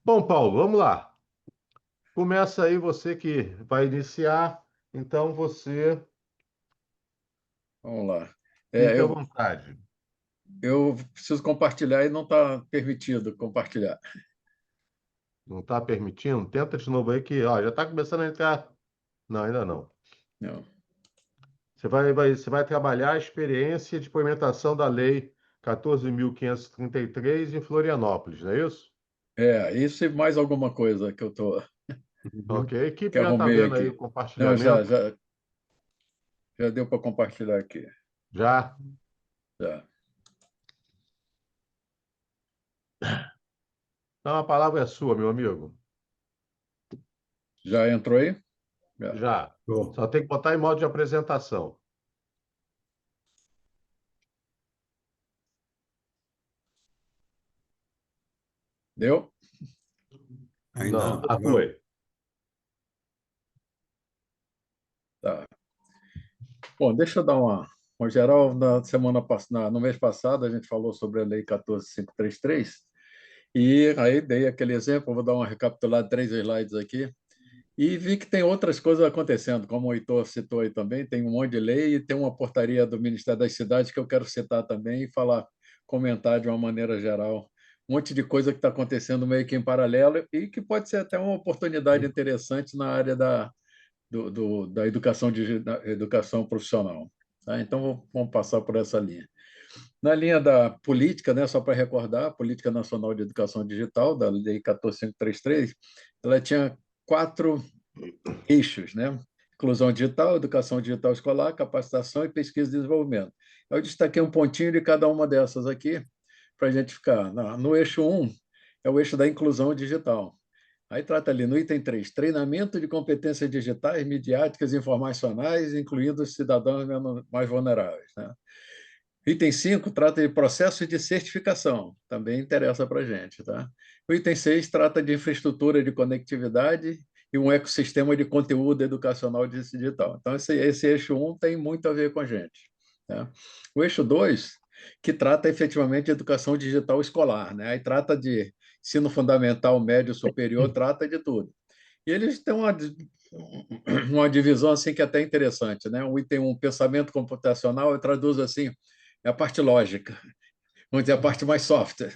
Bom, Paulo, vamos lá. Começa aí você que vai iniciar, então você Vamos lá. É, fique à eu, vontade. eu preciso compartilhar e não está permitido compartilhar. Não está permitindo? Tenta de novo aí que, ó, já está começando a entrar. Não, ainda não. Não. Você vai trabalhar a experiência de implementação da Lei 14.533 em Florianópolis, não é isso? Isso e mais alguma coisa que eu tô, Ok. A que equipe já está arrumei vendo aí o aqui. Não, já, compartilhamento? já, já deu para compartilhar aqui. Já. Já, Então a palavra é sua, meu amigo. já entrou aí? Já. Já. Só tem que botar em modo de apresentação. Deu? Ainda Não, não. já foi. Tá. Bom, deixa eu dar uma geral. No mês passado, a gente falou sobre a Lei 14.533 e aí dei aquele exemplo. Vou dar uma recapitulada, três slides aqui. E vi que tem outras coisas acontecendo, como o Heitor citou aí também, tem um monte de lei e tem uma portaria do Ministério das Cidades que eu quero citar também e falar, comentar de uma maneira geral. Um monte de coisa que está acontecendo meio que em paralelo e que pode ser até uma oportunidade interessante na área da educação, da educação profissional. Tá? Então, vamos passar por essa linha. Na linha da política, né, só para recordar, a Política Nacional de Educação Digital, da Lei 14.533, ela tinha quatro eixos, né? Inclusão digital, educação digital escolar, capacitação e pesquisa e desenvolvimento. Eu destaquei um pontinho de cada uma dessas aqui, para a gente ficar. No eixo um é o eixo da inclusão digital. Aí trata ali no item 3, treinamento de competências digitais, midiáticas e informacionais, incluindo os cidadãos mais vulneráveis. Né? Item 5 trata de processo de certificação, também interessa para a gente. Tá? O item 6 trata de infraestrutura de conectividade e um ecossistema de conteúdo educacional digital. Então, esse eixo um tem muito a ver com a gente. Tá? O eixo 2 que trata efetivamente de educação digital escolar. Né? Aí trata de ensino fundamental, médio, superior, trata de tudo. E eles têm uma divisão assim que é até interessante. Né? O item um pensamento computacional, eu traduzo assim, é a parte lógica, vamos dizer, a parte mais software.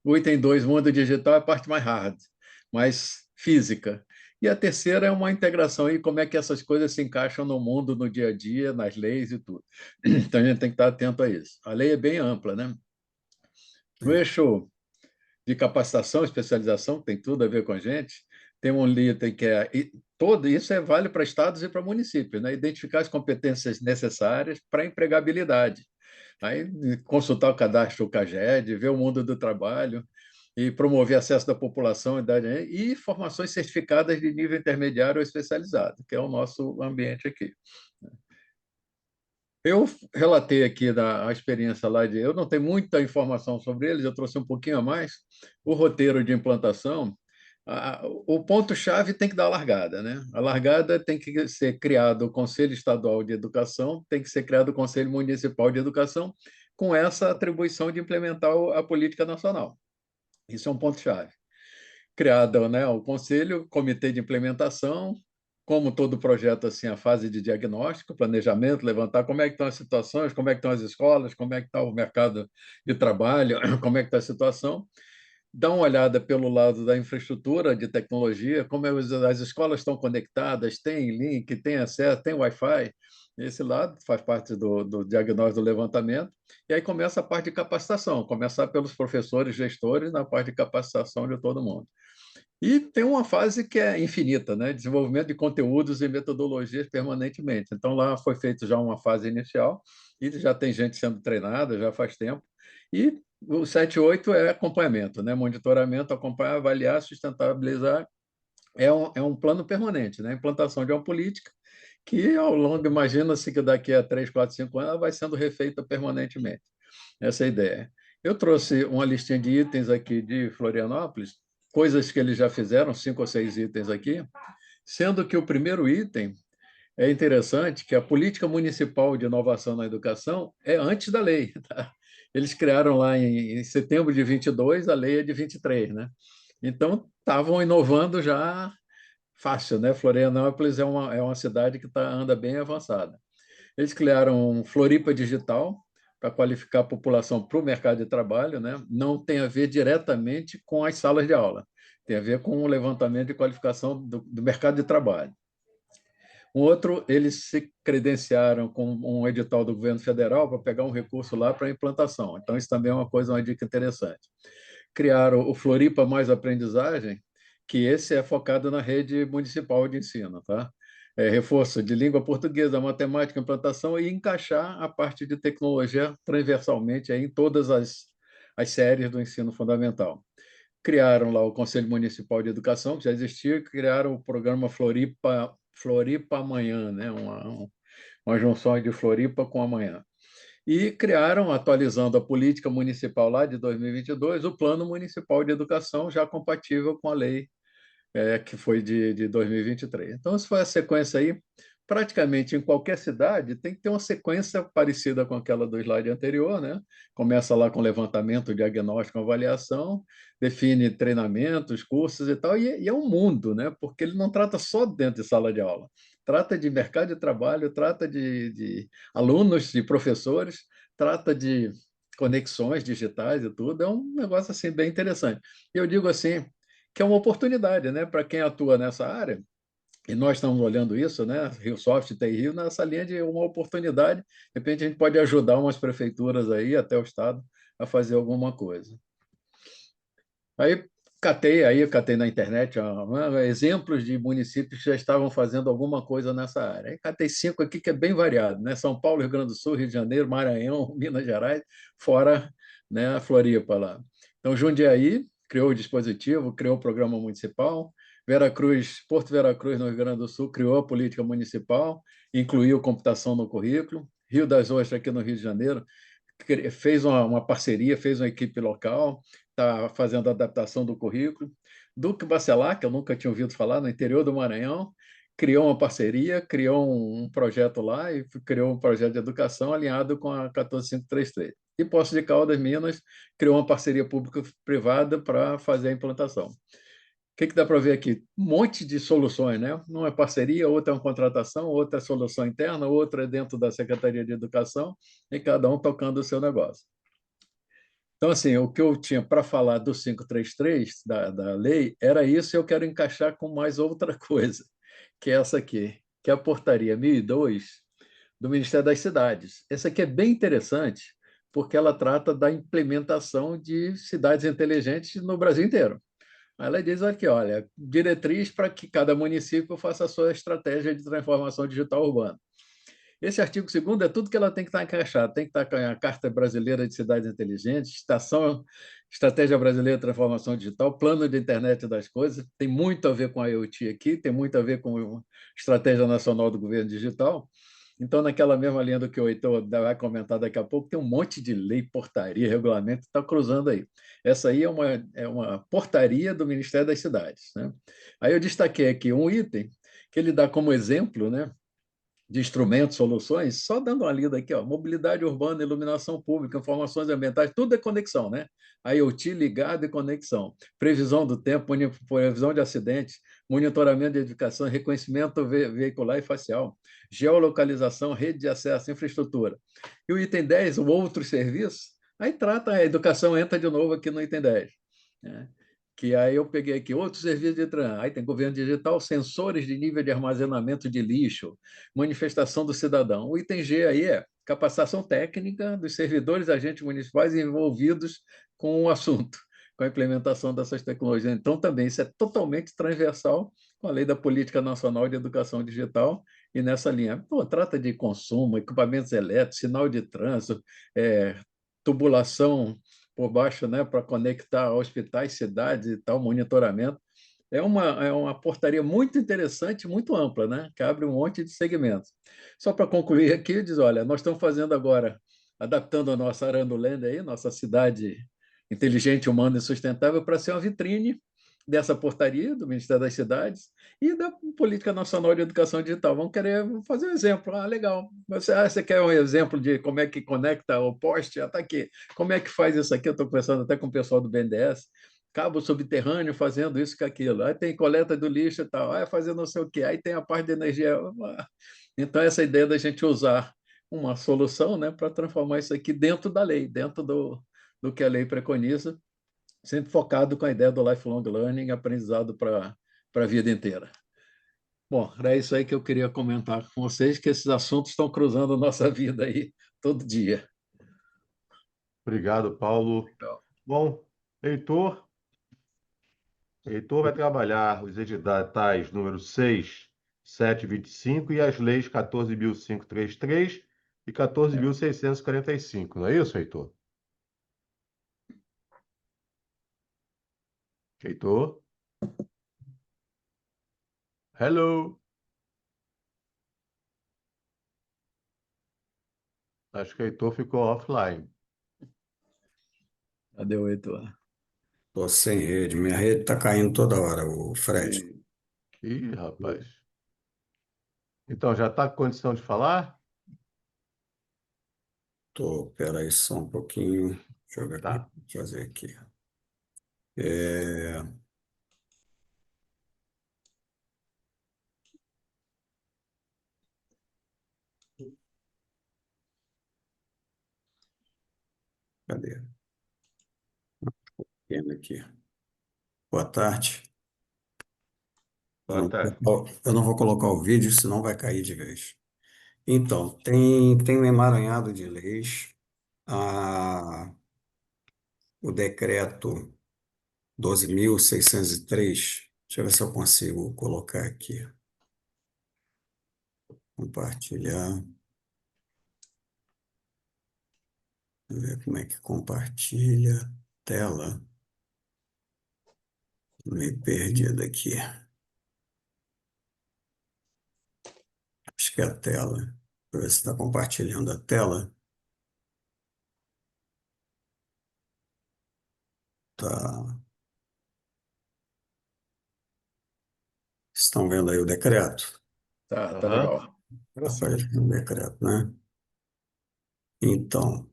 O item 2 mundo digital, é a parte mais hard, mais física. E a terceira é uma integração e como é que essas coisas se encaixam no mundo, no dia a dia, nas leis e tudo. Então a gente tem que estar atento a isso. A lei é bem ampla, né? O Sim. eixo de capacitação, especialização, que tem tudo a ver com a gente, tem um item que é todo isso vale para estados e para municípios, né? Identificar as competências necessárias para a empregabilidade. Aí consultar o cadastro CAGED, ver o mundo do trabalho e promover acesso da população e formações certificadas de nível intermediário ou especializado, que é o nosso ambiente aqui. Eu relatei aqui a experiência lá de. Eu não tenho muita informação sobre eles, eu trouxe um pouquinho a mais. O roteiro de implantação, o ponto-chave tem que dar a largada, né? A largada tem que ser criado o Conselho Estadual de Educação, tem que ser criado o Conselho Municipal de Educação, com essa atribuição de implementar a política nacional. Isso é um ponto-chave. Criado, né, o conselho, comitê de implementação, como todo projeto, assim, a fase de diagnóstico, planejamento, levantar como é que estão as situações, como é que estão as escolas, como é que está o mercado de trabalho, como é que está a situação. Dá uma olhada pelo lado da infraestrutura de tecnologia, como as escolas estão conectadas, tem link, tem acesso, tem Wi-Fi. Esse lado faz parte do diagnóstico do levantamento. E aí começa a parte de capacitação, começar pelos professores, gestores, na parte de capacitação de todo mundo. E tem uma fase que é infinita, né? Desenvolvimento de conteúdos e metodologias permanentemente. Então, lá foi feito já uma fase inicial e já tem gente sendo treinada, já faz tempo. E o 7 e 8 é acompanhamento, né? Monitoramento, acompanhar, avaliar, sustentabilizar. É um plano permanente, né? Implantação de uma política que, ao longo, imagina-se que daqui a 3, 4, 5 anos, ela vai sendo refeita permanentemente. Essa é a ideia. Eu trouxe uma listinha de itens aqui de Florianópolis, coisas que eles já fizeram, 5 ou 6 itens aqui, sendo que o primeiro item é interessante, que a política municipal de inovação na educação é antes da lei. Tá? Eles criaram lá em setembro de 22, a lei é de 23, né? Então, estavam inovando já fácil, né? Florianópolis é uma cidade que anda bem avançada. Eles criaram um Floripa Digital para qualificar a população para o mercado de trabalho, né? Não tem a ver diretamente com as salas de aula, tem a ver com o levantamento de qualificação do mercado de trabalho. Um outro, eles se credenciaram com um edital do governo federal para pegar um recurso lá para implantação. Então, isso também é uma dica interessante. Criaram o Floripa Mais Aprendizagem, que esse é focado na rede municipal de ensino, tá? Reforço de língua portuguesa, matemática, implantação e encaixar a parte de tecnologia transversalmente aí em todas as séries do ensino fundamental. Criaram lá o Conselho Municipal de Educação, que já existia, e criaram o programa Floripa Amanhã, né? Uma junção de Floripa com Amanhã. E criaram, atualizando a política municipal lá de 2022, o Plano Municipal de Educação, já compatível com a lei que foi de 2023. Então, se for a sequência aí, praticamente em qualquer cidade tem que ter uma sequência parecida com aquela do slide anterior, né? Começa lá com levantamento, diagnóstico, avaliação, define treinamentos, cursos e tal, e é um mundo, né? Porque ele não trata só dentro de sala de aula, trata de mercado de trabalho, trata de alunos, de professores, trata de conexões digitais e tudo, é um negócio assim bem interessante. Eu digo assim, que é uma oportunidade, né, para quem atua nessa área, e nós estamos olhando isso, né, RioSoft e TI Rio, nessa linha de uma oportunidade, de repente a gente pode ajudar umas prefeituras aí, até o Estado, a fazer alguma coisa. Aí catei na internet exemplos de municípios que já estavam fazendo alguma coisa nessa área. Aí catei 5 aqui que é bem variado, né? São Paulo, Rio Grande do Sul, Rio de Janeiro, Maranhão, Minas Gerais, fora, né, a Floripa lá. Então, Jundiaí criou o dispositivo, criou o programa municipal. Porto Vera Cruz, no Rio Grande do Sul, criou a política municipal, incluiu computação no currículo. Rio das Ostras, aqui no Rio de Janeiro, fez uma parceria, fez uma equipe local, está fazendo a adaptação do currículo. Duque Bacelar, que eu nunca tinha ouvido falar, no interior do Maranhão, criou uma parceria, criou um projeto lá e criou um projeto de educação alinhado com a 14533. E Poços de Caldas, Minas, criou uma parceria público-privada para fazer a implantação. O que dá para ver aqui? Um monte de soluções, né? Uma é parceria, outra é uma contratação, outra é solução interna, outra é dentro da Secretaria de Educação, e cada um tocando o seu negócio. Então, assim, o que eu tinha para falar do 533, da lei, era isso, e eu quero encaixar com mais outra coisa, que é essa aqui, que é a portaria 1002 do Ministério das Cidades. Essa aqui é bem interessante, porque ela trata da implementação de cidades inteligentes no Brasil inteiro. Ela diz aqui, olha, diretriz para que cada município faça a sua estratégia de transformação digital urbana. Esse artigo 2º é tudo que ela tem que estar encaixada. Tem que estar com a Carta Brasileira de Cidades Inteligentes, Estratégia Brasileira de Transformação Digital, Plano de Internet das Coisas. Tem muito a ver com a IoT aqui, tem muito a ver com a Estratégia Nacional do Governo Digital. Então, naquela mesma linha do que o Heitor vai comentar daqui a pouco, tem um monte de lei, portaria, regulamento que está cruzando aí. Essa aí é uma portaria do Ministério das Cidades, né? Aí eu destaquei aqui um item que ele dá como exemplo, né, de instrumentos, soluções, só dando uma lida aqui, ó, mobilidade urbana, iluminação pública, informações ambientais, tudo é conexão, né? IoT ligado e conexão, previsão do tempo, previsão de acidentes, monitoramento de edificação, reconhecimento veicular e facial, geolocalização, rede de acesso, infraestrutura. E o item 10, o outro serviço, aí trata a educação, entra de novo aqui no item 10, né? Que aí eu peguei aqui outros serviços de trânsito. Aí tem governo digital, sensores de nível de armazenamento de lixo, manifestação do cidadão. O item G aí é capacitação técnica dos servidores agentes municipais envolvidos com o assunto, com a implementação dessas tecnologias. Então, também isso é totalmente transversal com a Lei da Política Nacional de Educação Digital e nessa linha. Pô, trata de consumo, equipamentos elétricos, sinal de trânsito, tubulação por baixo, né, para conectar hospitais, cidades e tal, monitoramento. É uma portaria muito interessante, muito ampla, né, que abre um monte de segmentos. Só para concluir aqui, diz, olha, nós estamos fazendo agora, adaptando a nossa Aranduland aí, nossa cidade inteligente, humana e sustentável, para ser uma vitrine dessa portaria do Ministério das Cidades e da Política Nacional de Educação Digital. Vamos querer fazer um exemplo. Ah, legal. Você quer um exemplo de como é que conecta o poste? Ah, está aqui. Como é que faz isso aqui? Eu estou conversando até com o pessoal do BNDES, cabo subterrâneo fazendo isso com aquilo, aí tem coleta do lixo e tal, aí fazendo não sei o quê, aí tem a parte de energia. Então, essa ideia da gente usar uma solução, né, para transformar isso aqui dentro da lei, dentro do que a lei preconiza, sempre focado com a ideia do lifelong learning, aprendizado para a vida inteira. Bom, era isso aí que eu queria comentar com vocês, que esses assuntos estão cruzando a nossa vida aí todo dia. Obrigado, Paulo. Então, Bom, Heitor, Heitor vai trabalhar os editais número 6, 7, 25 e as leis 14.533 e 14.645. Não é isso, Heitor? Heitor? Hello? Acho que Heitor ficou offline. cadê o Heitor? Tô sem rede. Minha rede está caindo toda hora, o Fred. Ih, rapaz. Então, já está com condição de falar? Peraí só um pouquinho. Deixa eu ver como é que Tá. eu vou fazer aqui. É, cadê? Vendo aqui. Boa tarde. Boa tarde. Eu não vou colocar o vídeo, senão vai cair de vez. Então, tem um emaranhado de leis. O decreto 12.603. Deixa eu ver se eu consigo colocar aqui. Compartilhar. Ver como é que compartilha tela. Meio perdido aqui. Acho que é a tela. Deixa eu ver se está compartilhando a tela. Tá. Estão vendo aí o decreto? Tá Aham. legal. Agora Está sim. aparecendo o decreto, né? Então,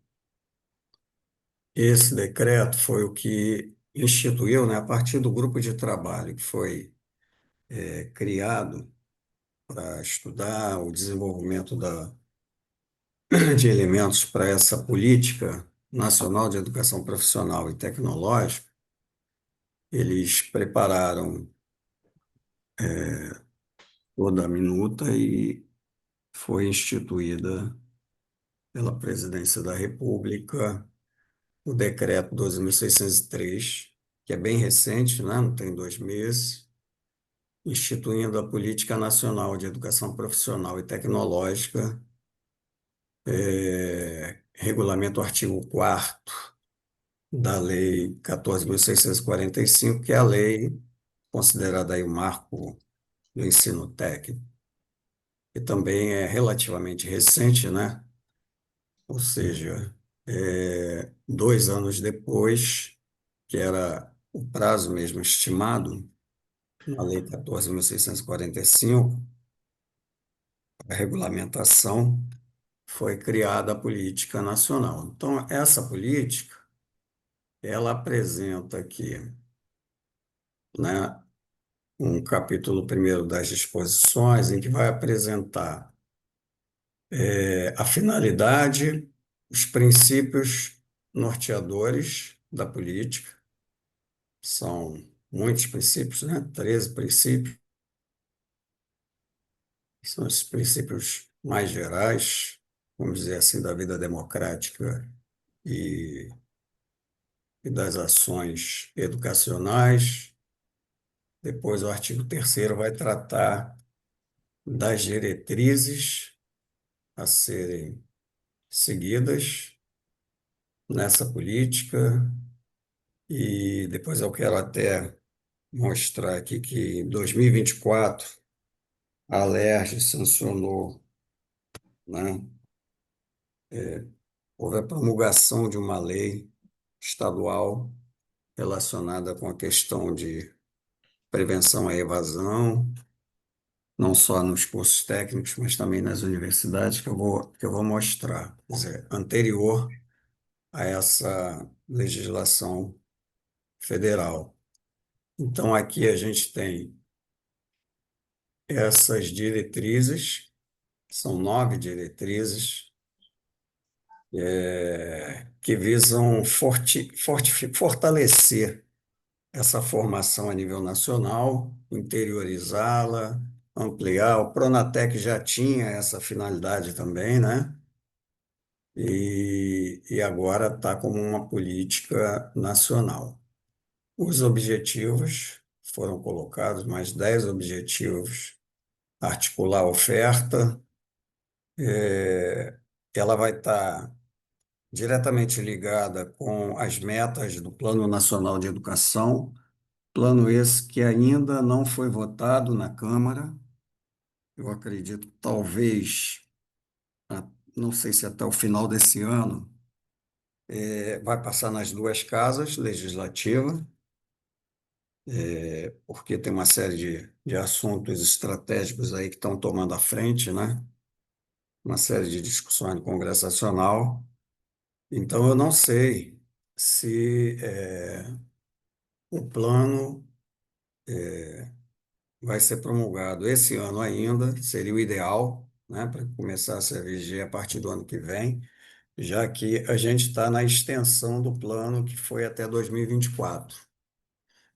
esse decreto foi o que instituiu, né, a partir do grupo de trabalho que foi criado para estudar o desenvolvimento de elementos para essa política nacional de educação profissional e tecnológica. Eles prepararam toda a minuta e foi instituída pela Presidência da República o decreto 12.603, que é bem recente, né? Não tem 2 meses, instituindo a Política Nacional de Educação Profissional e Tecnológica, regulamenta o artigo 4º da Lei 14.645, que é a lei considerada aí o marco do ensino técnico, que também é relativamente recente, né? Ou seja, 2 anos depois, que era o prazo mesmo estimado na Lei 14.645, a regulamentação, foi criada a política nacional. Então, essa política, ela apresenta aqui, né, um capítulo primeiro das disposições, em que vai apresentar a finalidade, os princípios norteadores da política. São muitos princípios, né? 13 princípios. São os princípios mais gerais, vamos dizer assim, da vida democrática e, e das ações educacionais. Depois, o artigo 3º vai tratar das diretrizes a serem seguidas nessa política. E depois eu quero até mostrar aqui que em 2024 a Alerj sancionou, né? Houve a promulgação de uma lei estadual relacionada com a questão de prevenção à evasão, não só nos cursos técnicos, mas também nas universidades, que eu vou mostrar. Quer dizer, anterior a essa legislação federal. Então, aqui a gente tem essas diretrizes, são 9 diretrizes, que visam fortalecer essa formação a nível nacional, interiorizá-la, ampliar. O Pronatec já tinha essa finalidade também, né? E agora está como uma política nacional. Os objetivos foram colocados, mais 10 objetivos: articular a oferta, ela vai estar diretamente ligada com as metas do Plano Nacional de Educação, plano esse que ainda não foi votado na Câmara. Eu acredito que talvez, ah, não sei se até o final desse ano, vai passar nas duas casas legislativas, porque tem uma série de assuntos estratégicos aí que estão tomando a frente, né? Uma série de discussões no Congresso Nacional. Então, eu não sei se o plano vai ser promulgado esse ano ainda, seria o ideal, né, para começar a ser vigia a partir do ano que vem, já que a gente está na extensão do plano que foi até 2024.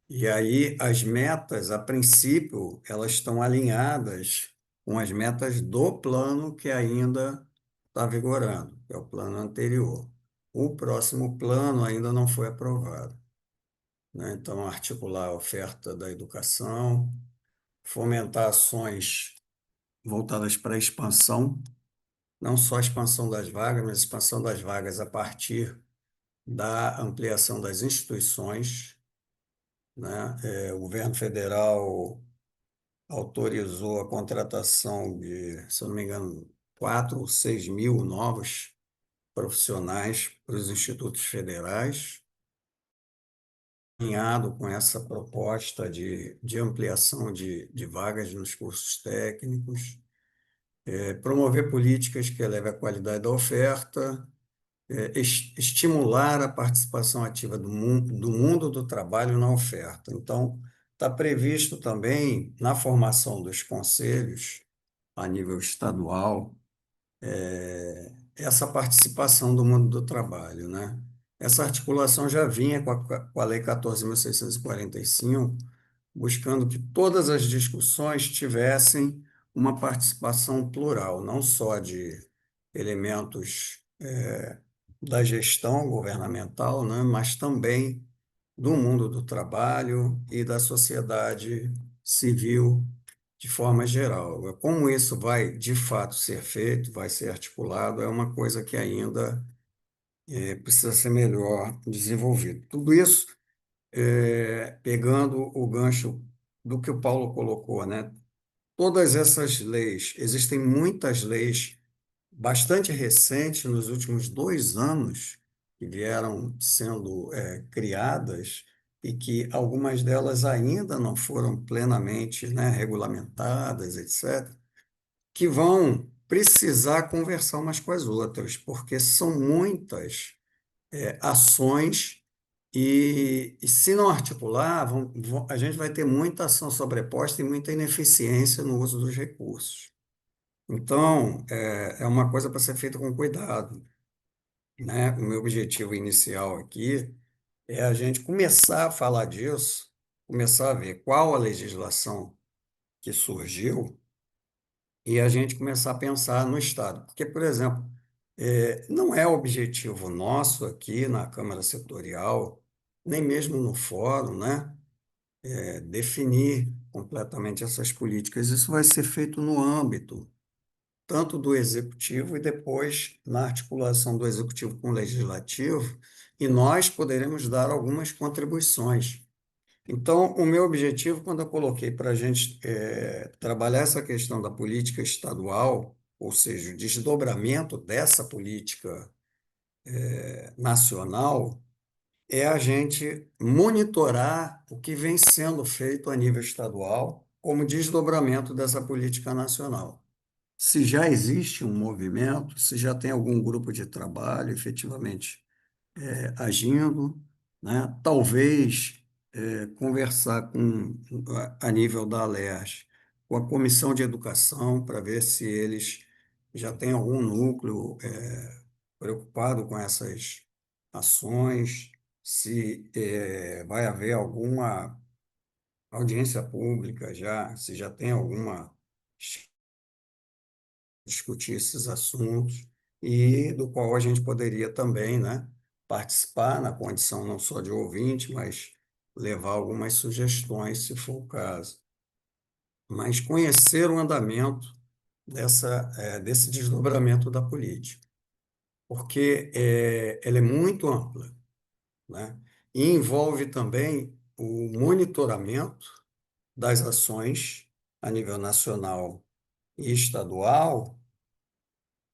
E aí as metas, a princípio, elas estão alinhadas com as metas do plano que ainda está vigorando, que é o plano anterior. O próximo plano ainda não foi aprovado, né? Então, articular a oferta da educação, fomentar ações voltadas para a expansão, não só a expansão das vagas, mas a expansão das vagas a partir da ampliação das instituições, né? O governo federal autorizou a contratação de, se eu não me engano, 4 ou 6 mil novos profissionais para os institutos federais, alinhado com essa proposta de ampliação de vagas nos cursos técnicos, promover políticas que elevem a qualidade da oferta, estimular a participação ativa do mundo do trabalho na oferta. Então, está previsto também, na formação dos conselhos, a nível estadual, essa participação do mundo do trabalho, né? Essa articulação já vinha com a Lei 14.645, buscando que todas as discussões tivessem uma participação plural, não só de elementos da gestão governamental, né, mas também do mundo do trabalho e da sociedade civil de forma geral. Como isso vai, de fato, ser feito, vai ser articulado, é uma coisa que ainda precisa ser melhor desenvolvido. Tudo isso pegando o gancho do que o Paulo colocou, né? Todas essas leis, existem muitas leis bastante recentes, nos últimos 2 anos, que vieram sendo criadas e que algumas delas ainda não foram plenamente, né, regulamentadas, etc., que vão precisar conversar umas com as outras, porque são muitas ações e se não articular, a gente vai ter muita ação sobreposta e muita ineficiência no uso dos recursos. Então, é uma coisa para ser feita com cuidado, né? O meu objetivo inicial aqui é a gente começar a falar disso, começar a ver qual a legislação que surgiu e a gente começar a pensar no Estado. Porque, por exemplo, não é objetivo nosso aqui na Câmara Setorial, nem mesmo no fórum, né? Definir completamente essas políticas. Isso vai ser feito no âmbito tanto do executivo e depois na articulação do executivo com o legislativo, e nós poderemos dar algumas contribuições. Então, o meu objetivo, quando eu coloquei para a gente trabalhar essa questão da política estadual, ou seja, o desdobramento dessa política nacional, é a gente monitorar o que vem sendo feito a nível estadual como desdobramento dessa política nacional. Se já existe um movimento, se já tem algum grupo de trabalho efetivamente agindo, né? Talvez conversar a nível da Alerj, com a Comissão de Educação, para ver se eles já têm algum núcleo preocupado com essas ações, se vai haver alguma audiência pública já, se já tem alguma discutir esses assuntos e do qual a gente poderia também, né, participar na condição não só de ouvinte, mas levar algumas sugestões, se for o caso. Mas conhecer o andamento desse desdobramento da política, porque ela é muito ampla, né? E envolve também o monitoramento das ações a nível nacional e estadual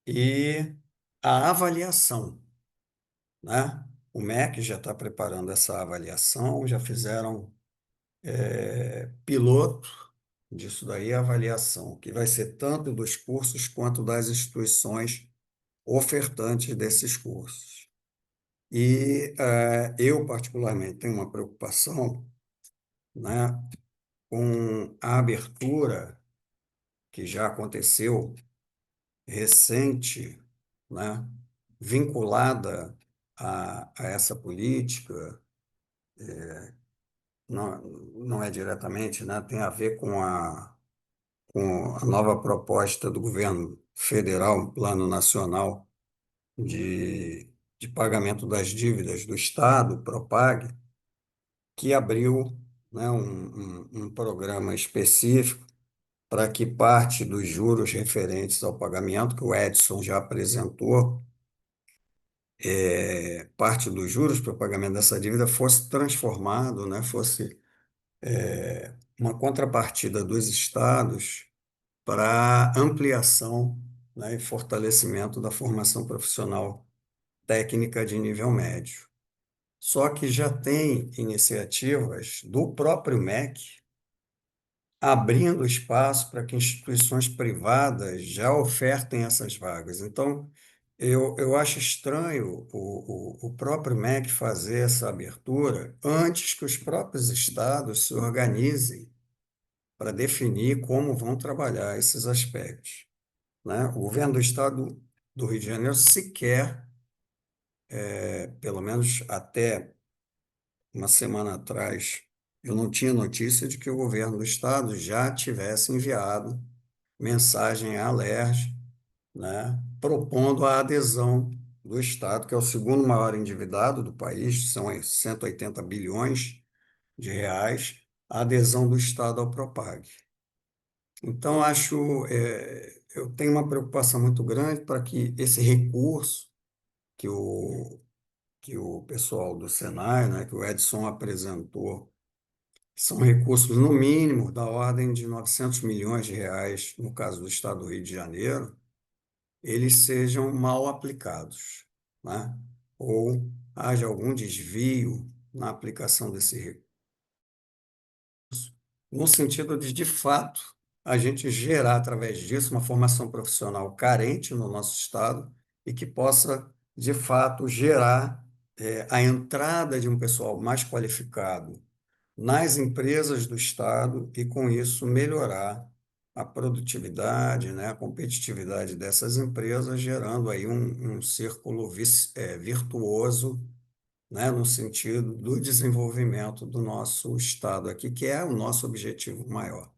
e a avaliação, né? O MEC já está preparando essa avaliação, já fizeram piloto disso daí, a avaliação, que vai ser tanto dos cursos quanto das instituições ofertantes desses cursos. E eu, particularmente, tenho uma preocupação, né, com a abertura que já aconteceu recente, né, vinculada a essa política, não, não é diretamente, né, tem a ver com a nova proposta do governo federal, um plano nacional de pagamento das dívidas do Estado, Propag, que abriu, né, um programa específico para que parte dos juros referentes ao pagamento, que o Edson já apresentou, parte dos juros para o pagamento dessa dívida fosse transformado, né, fosse uma contrapartida dos estados para ampliação, né, e fortalecimento da formação profissional técnica de nível médio. Só que já tem iniciativas do próprio MEC abrindo espaço para que instituições privadas já ofertem essas vagas. Então, eu acho estranho o próprio MEC fazer essa abertura antes que os próprios estados se organizem para definir como vão trabalhar esses aspectos, né? O governo do estado do Rio de Janeiro sequer, pelo menos até uma semana atrás, eu não tinha notícia de que o governo do estado já tivesse enviado mensagem à Alerj, né, propondo a adesão do estado, que é o segundo maior endividado do país, são 180 bilhões de reais, a adesão do estado ao Propag. Então, eu tenho uma preocupação muito grande para que esse recurso que o pessoal do Senai, né, que o Edson apresentou, são recursos, no mínimo, da ordem de 900 milhões de reais, no caso do Estado do Rio de Janeiro, eles sejam mal aplicados, né? Ou haja algum desvio na aplicação desse recurso, no sentido de fato, a gente gerar, através disso, uma formação profissional carente no nosso Estado e que possa, de fato, gerar a entrada de um pessoal mais qualificado nas empresas do Estado e, com isso, melhorar a produtividade, né, a competitividade dessas empresas, gerando aí um círculo virtuoso, né, no sentido do desenvolvimento do nosso Estado aqui, que é o nosso objetivo maior,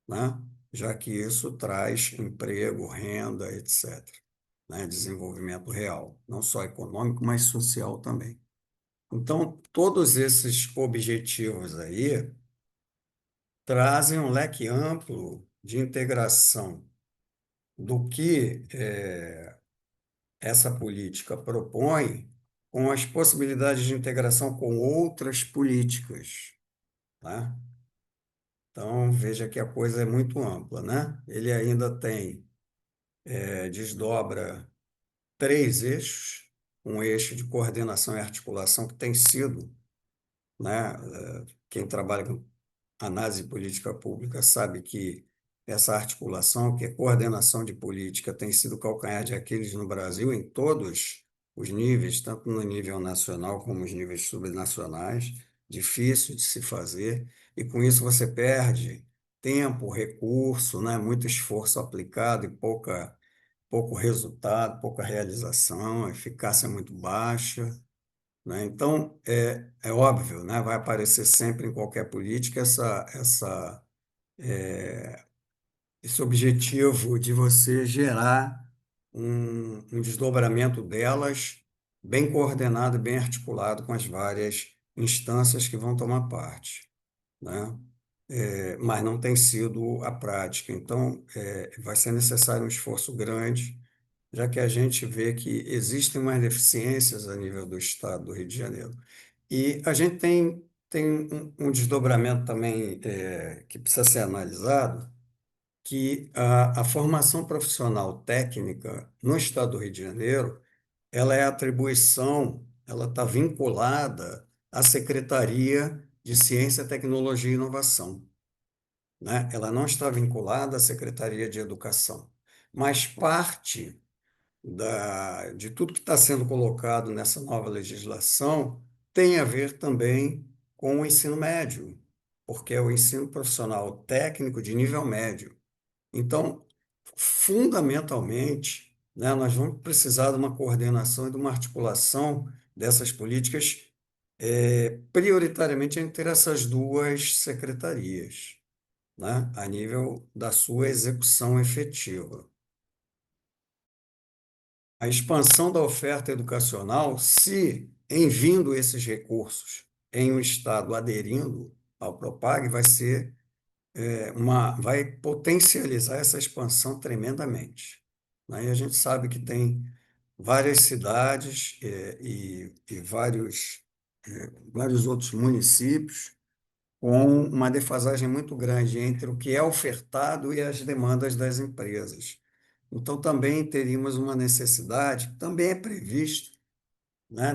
né, já que isso traz emprego, renda, etc., né, desenvolvimento real, não só econômico, mas social também. Então, todos esses objetivos aí trazem um leque amplo de integração do que essa política propõe com as possibilidades de integração com outras políticas, né? Então, veja que a coisa é muito ampla, né? Ele ainda tem, desdobra 3 eixos, um eixo de coordenação e articulação que tem sido, né? Quem trabalha com análise de política pública sabe que essa articulação, que é coordenação de política, tem sido o calcanhar de Aquiles no Brasil em todos os níveis, tanto no nível nacional como os níveis subnacionais, difícil de se fazer, e com isso você perde tempo, recurso, né? Muito esforço aplicado e pouco resultado, pouca realização, a eficácia é muito baixa, né? Então, é óbvio, né? Vai aparecer sempre em qualquer política esse objetivo de você gerar um desdobramento delas bem coordenado, bem articulado com as várias instâncias que vão tomar parte, né? Mas não tem sido a prática. Então, vai ser necessário um esforço grande, já que a gente vê que existem mais deficiências a nível do Estado do Rio de Janeiro. E a gente tem um desdobramento também que precisa ser analisado, que a formação profissional técnica no Estado do Rio de Janeiro, ela é atribuição, ela está vinculada à Secretaria de Ciência, Tecnologia e Inovação, né? Ela não está vinculada à Secretaria de Educação, mas parte de tudo que está sendo colocado nessa nova legislação tem a ver também com o ensino médio, porque é o ensino profissional técnico de nível médio. Então, fundamentalmente, né, nós vamos precisar de uma coordenação e de uma articulação dessas políticas, prioritariamente entre essas duas secretarias, né, a nível da sua execução efetiva. A expansão da oferta educacional, se em vindo esses recursos em um Estado aderindo ao Propag, vai potencializar essa expansão tremendamente, né? E a gente sabe que tem várias cidades e vários outros municípios com uma defasagem muito grande entre o que é ofertado e as demandas das empresas. Então, também teríamos uma necessidade, que também é prevista, né,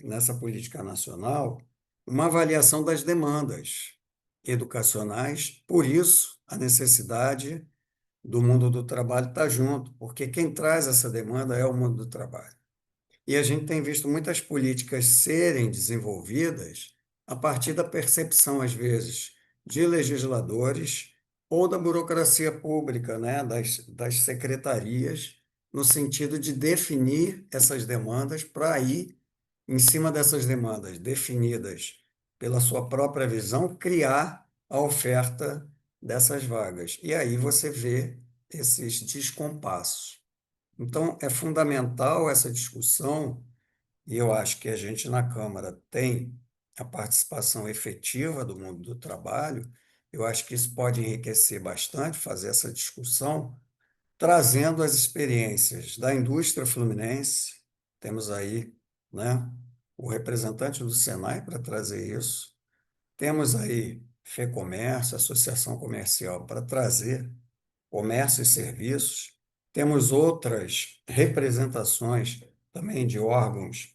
nessa política nacional, uma avaliação das demandas educacionais. Por isso, a necessidade do mundo do trabalho estar junto, porque quem traz essa demanda é o mundo do trabalho. E a gente tem visto muitas políticas serem desenvolvidas a partir da percepção, às vezes, de legisladores ou da burocracia pública, né, das secretarias, no sentido de definir essas demandas para aí, em cima dessas demandas definidas pela sua própria visão, criar a oferta dessas vagas. E aí você vê esses descompassos. Então, é fundamental essa discussão, e eu acho que a gente na Câmara tem a participação efetiva do mundo do trabalho. Eu acho que isso pode enriquecer bastante, fazer essa discussão, trazendo as experiências da indústria fluminense. Temos aí, né, o representante do Senai para trazer isso. Temos aí FEComércio, Associação Comercial, para trazer comércio e serviços. Temos outras representações também de órgãos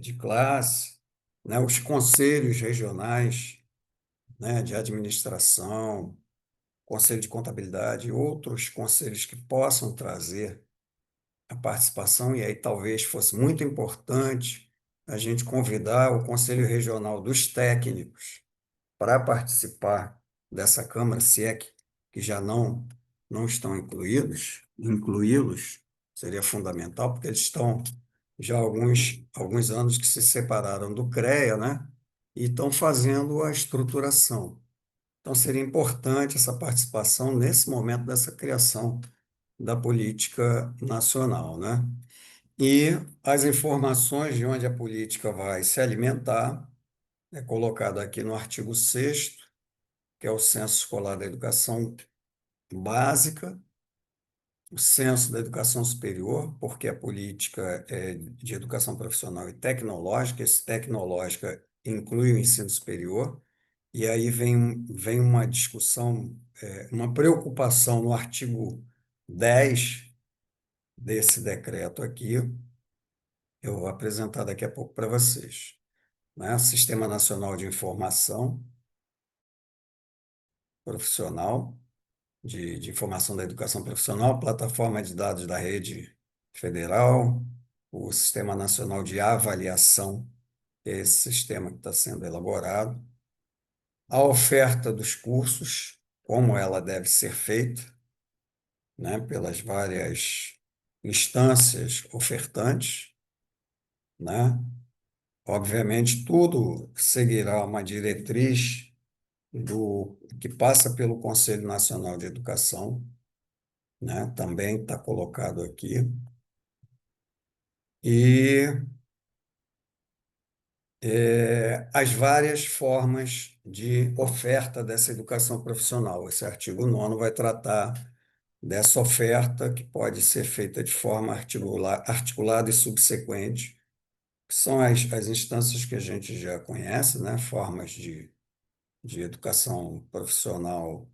de classe, né, os conselhos regionais, né, de administração, conselho de contabilidade e outros conselhos que possam trazer a participação, e aí talvez fosse muito importante a gente convidar o Conselho Regional dos Técnicos para participar dessa Câmara, se é que já não estão incluí-los seria fundamental, porque eles estão já há alguns anos que se separaram do CREA, né? E estão fazendo a estruturação. Então, seria importante essa participação nesse momento dessa criação da política nacional, né? E as informações de onde a política vai se alimentar é colocado aqui no artigo 6º, que é o Censo Escolar da Educação Básica, o Censo da Educação Superior, porque a política é de educação profissional e tecnológica, esse tecnológica inclui o ensino superior, e aí vem uma discussão, uma preocupação no artigo 10 desse decreto aqui, eu vou apresentar daqui a pouco para vocês, né? Sistema Nacional de Informação Profissional, de informação da educação profissional, plataforma de dados da rede Federal, o Sistema Nacional de Avaliação, que é esse sistema que está sendo elaborado, a oferta dos cursos, como ela deve ser feita, né, pelas várias instâncias ofertantes, né? Obviamente, tudo seguirá uma diretriz que passa pelo Conselho Nacional de Educação, né? Também está colocado aqui. E as várias formas de oferta dessa educação profissional. Esse artigo 9º vai tratar dessa oferta que pode ser feita de forma articulada e subsequente, que são as instâncias que a gente já conhece, né? Formas de educação profissional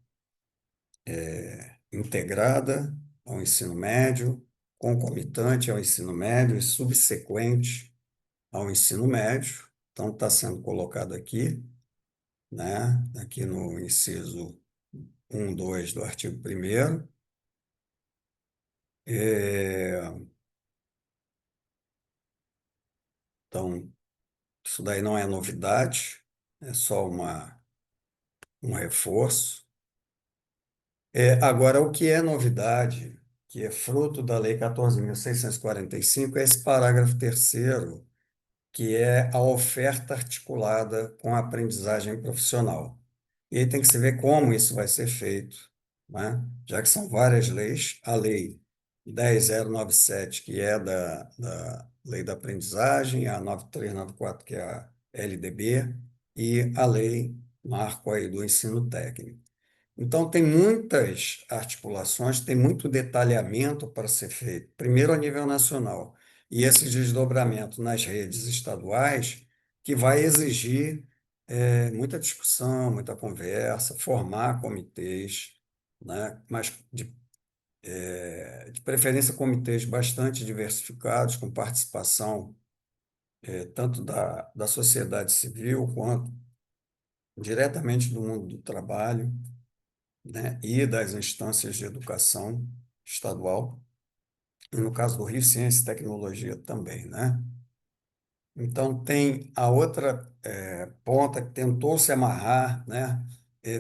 integrada ao ensino médio, concomitante ao ensino médio e subsequente ao ensino médio. Então, está sendo colocado aqui, né? Aqui no inciso 1, 2 do artigo 1º. Então, isso daí não é novidade, é só um reforço. Agora, o que é novidade, que é fruto da Lei 14.645, é esse parágrafo 3º, que é a oferta articulada com a aprendizagem profissional. E aí tem que se ver como isso vai ser feito, né? Já que são várias leis, a Lei 10.097, que é da Lei da Aprendizagem, a 9394, que é a LDB, e a Lei Marco aí do Ensino Técnico. Então, tem muitas articulações, tem muito detalhamento para ser feito, primeiro a nível nacional, e esse desdobramento nas redes estaduais, que vai exigir muita discussão, muita conversa, formar comitês, né? Mas de preferência comitês bastante diversificados, com participação tanto da sociedade civil quanto diretamente do mundo do trabalho, né, e das instâncias de educação estadual, e no caso do Rio, ciência e tecnologia também, né? Então, tem a outra ponta que tentou se amarrar, né,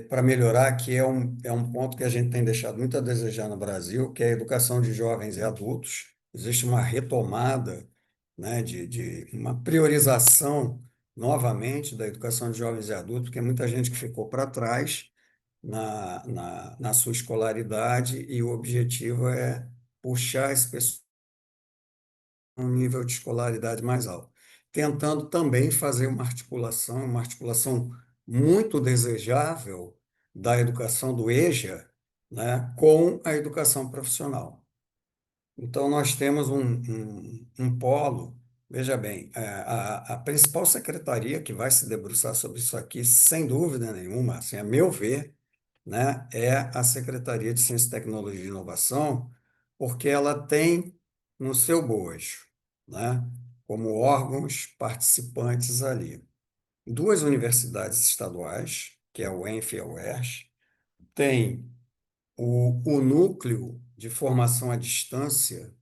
para melhorar, que é um ponto que a gente tem deixado muito a desejar no Brasil, que é a educação de jovens e adultos. Existe uma retomada, né, de uma priorização novamente da educação de jovens e adultos, porque muita gente que ficou para trás na sua escolaridade, e o objetivo é puxar esse pessoal a um nível de escolaridade mais alto, tentando também fazer uma articulação muito desejável da educação do EJA, né, com a educação profissional. Então, nós temos um polo. Veja bem, a principal secretaria que vai se debruçar sobre isso aqui, sem dúvida nenhuma, assim, a meu ver, né, é a Secretaria de Ciência, Tecnologia e Inovação, porque ela tem no seu bojo, né, como órgãos participantes ali, duas universidades estaduais, que é o ENF e a UERJ, tem o núcleo de formação à distância,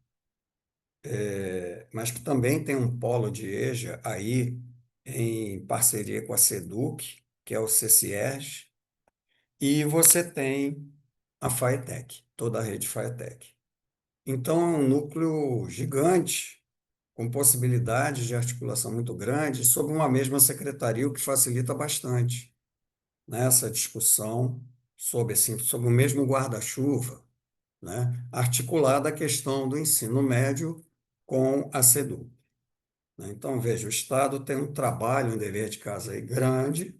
mas que também tem um polo de EJA aí, em parceria com a SEDUC, que é o CCIERJ, e você tem a FATEC, toda a rede FATEC. Então, é um núcleo gigante, com possibilidades de articulação muito grande, sob uma mesma secretaria, o que facilita bastante nessa discussão sobre, assim, sobre o mesmo guarda-chuva, né? Articulada a questão do ensino médio com a SEDU. Então, veja, o Estado tem um trabalho, um dever de casa aí grande,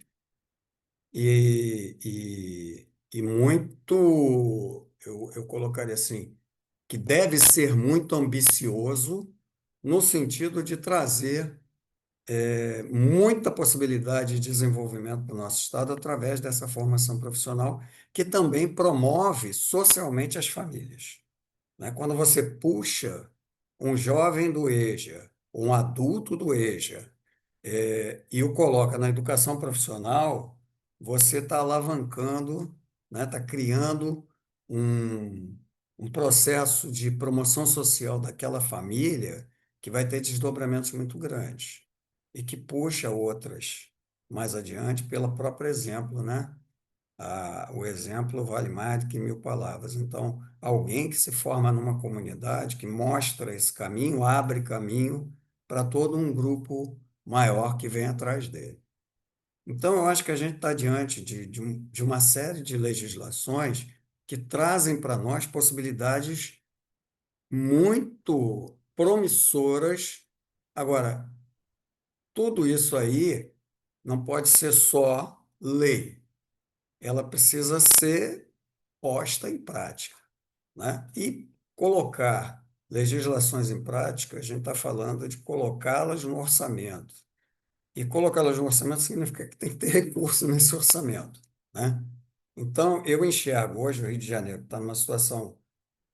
e muito, eu colocaria assim, que deve ser muito ambicioso no sentido de trazer muita possibilidade de desenvolvimento para o nosso Estado através dessa formação profissional, que também promove socialmente as famílias, né? Quando você puxa um jovem do EJA, um adulto do EJA, e o coloca na educação profissional, você está alavancando, né, está criando um, um processo de promoção social daquela família que vai ter desdobramentos muito grandes e que puxa outras mais adiante pelo próprio exemplo, né? O exemplo vale mais do que mil palavras. Então, alguém que se forma numa comunidade, que mostra esse caminho, abre caminho para todo um grupo maior que vem atrás dele. Então, eu acho que a gente está diante de uma série de legislações que trazem para nós possibilidades muito promissoras. Agora, tudo isso aí não pode ser só lei, ela precisa ser posta em prática, né? E colocar legislações em prática, a gente está falando de colocá-las no orçamento. E colocá-las no orçamento significa que tem que ter recurso nesse orçamento, né? Então, eu enxergo hoje o Rio de Janeiro está numa situação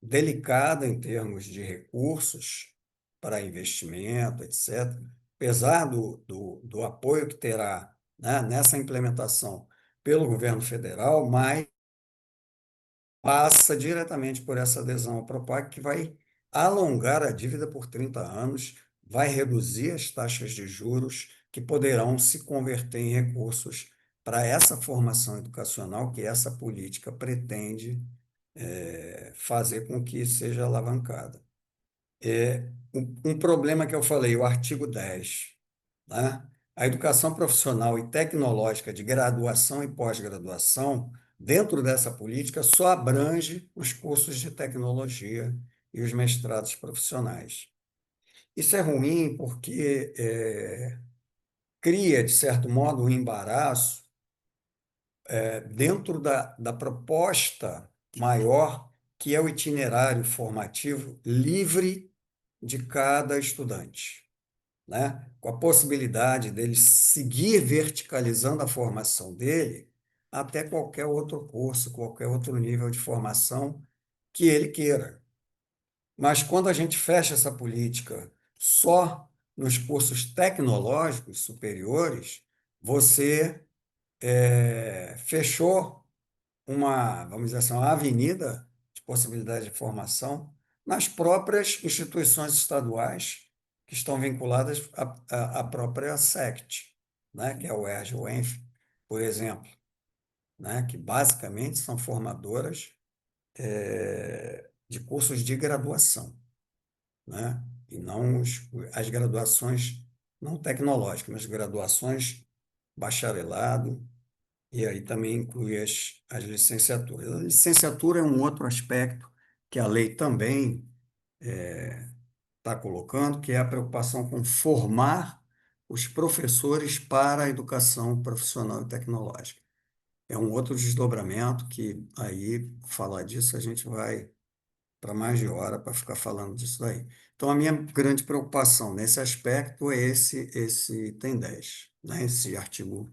delicada em termos de recursos para investimento, etc., apesar do apoio que terá, né, nessa implementação pelo governo federal, mas passa diretamente por essa adesão ao Propag, que vai alongar a dívida por 30 anos, vai reduzir as taxas de juros, que poderão se converter em recursos para essa formação educacional que essa política pretende fazer com que seja alavancada. Um problema que eu falei, o artigo 10, né? A educação profissional e tecnológica de graduação e pós-graduação, dentro dessa política, só abrange os cursos de tecnologia e os mestrados profissionais. Isso é ruim porque cria, de certo modo, um embaraço dentro da proposta maior, que é o itinerário formativo livre de cada estudante, né? Com a possibilidade dele seguir verticalizando a formação dele até qualquer outro curso, qualquer outro nível de formação que ele queira. Mas quando a gente fecha essa política só nos cursos tecnológicos superiores, você fechou vamos dizer assim, uma avenida de possibilidade de formação nas próprias instituições estaduais que estão vinculadas à própria SECT, né, que é o ERJ, o ENF, por exemplo, né, que basicamente são formadoras de cursos de graduação, né, e não as graduações não tecnológicas, mas graduações bacharelado, e aí também inclui as licenciaturas. A licenciatura é um outro aspecto que a lei também está colocando, que é a preocupação com formar os professores para a educação profissional e tecnológica. É um outro desdobramento que aí, falar disso, a gente vai para mais de hora para ficar falando disso daí. Então, a minha grande preocupação nesse aspecto é esse item 10, né? Esse artigo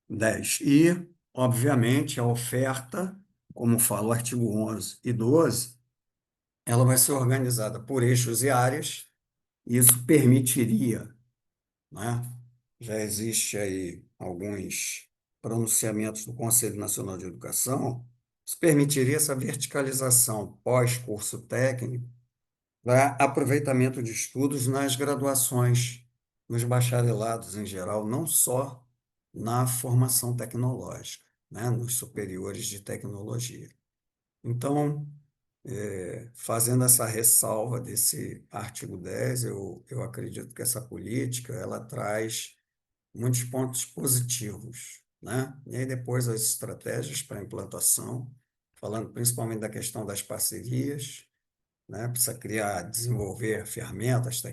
10. E, obviamente, a oferta, como fala o artigo 11 e 12, ela vai ser organizada por eixos e áreas, e isso permitiria, né? Já existe aí alguns pronunciamentos do Conselho Nacional de Educação, isso permitiria essa verticalização pós-curso técnico para aproveitamento de estudos nas graduações, nos bacharelados em geral, não só na formação tecnológica, né, nos superiores de tecnologia. Então, fazendo essa ressalva desse artigo 10, eu acredito que essa política ela traz muitos pontos positivos, né? E aí depois as estratégias para implantação, falando principalmente da questão das parcerias, né? Precisa criar, desenvolver ferramentas,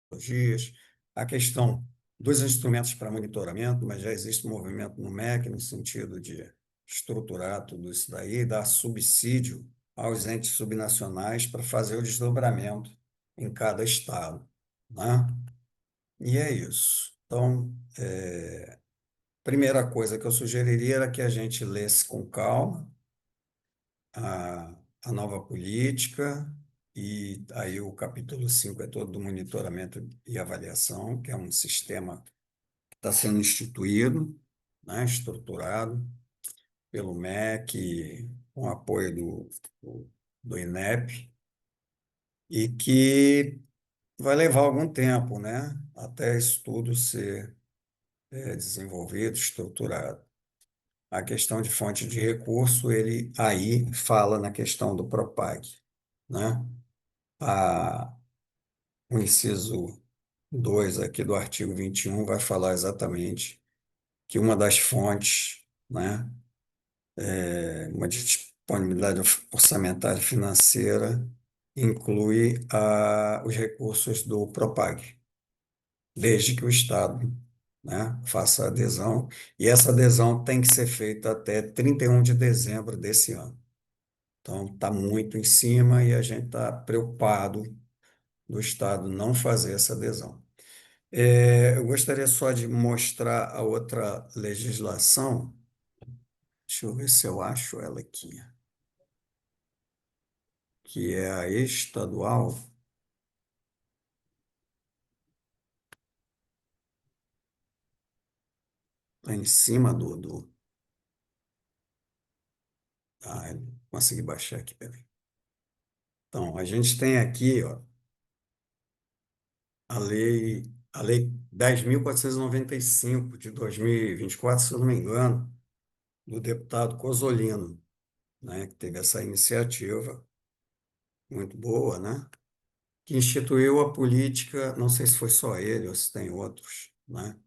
tecnologias, a questão dos instrumentos para monitoramento, mas já existe um movimento no MEC no sentido de estruturar tudo isso daí, dar subsídio aos entes subnacionais para fazer o desdobramento em cada estado, né? E é isso. Então, primeira coisa que eu sugeriria era que a gente lesse com calma a nova política, e aí o capítulo 5 é todo do monitoramento e avaliação, que é um sistema que está sendo instituído, né, estruturado, pelo MEC, com apoio do INEP, e que vai levar algum tempo, né, até isso tudo ser desenvolvido, estruturado. A questão de fonte de recurso, ele aí fala na questão do Propag, né? A, o inciso 2 aqui do artigo 21 vai falar exatamente que uma das fontes, né, uma disponibilidade orçamentária e financeira inclui os recursos do Propag, desde que o Estado, né, faça a adesão, e essa adesão tem que ser feita até 31 de dezembro desse ano. Então, está muito em cima e a gente está preocupado do Estado não fazer essa adesão. Eu gostaria só de mostrar a outra legislação. Deixa eu ver se eu acho ela aqui, que é a estadual. Está em cima eu não consegui baixar aqui, peraí. Então, a gente tem aqui, ó, a lei 10.495 de 2024, se eu não me engano, do deputado Cozzolino, né, que teve essa iniciativa muito boa, né, que instituiu a política, não sei se foi só ele ou se tem outros, né,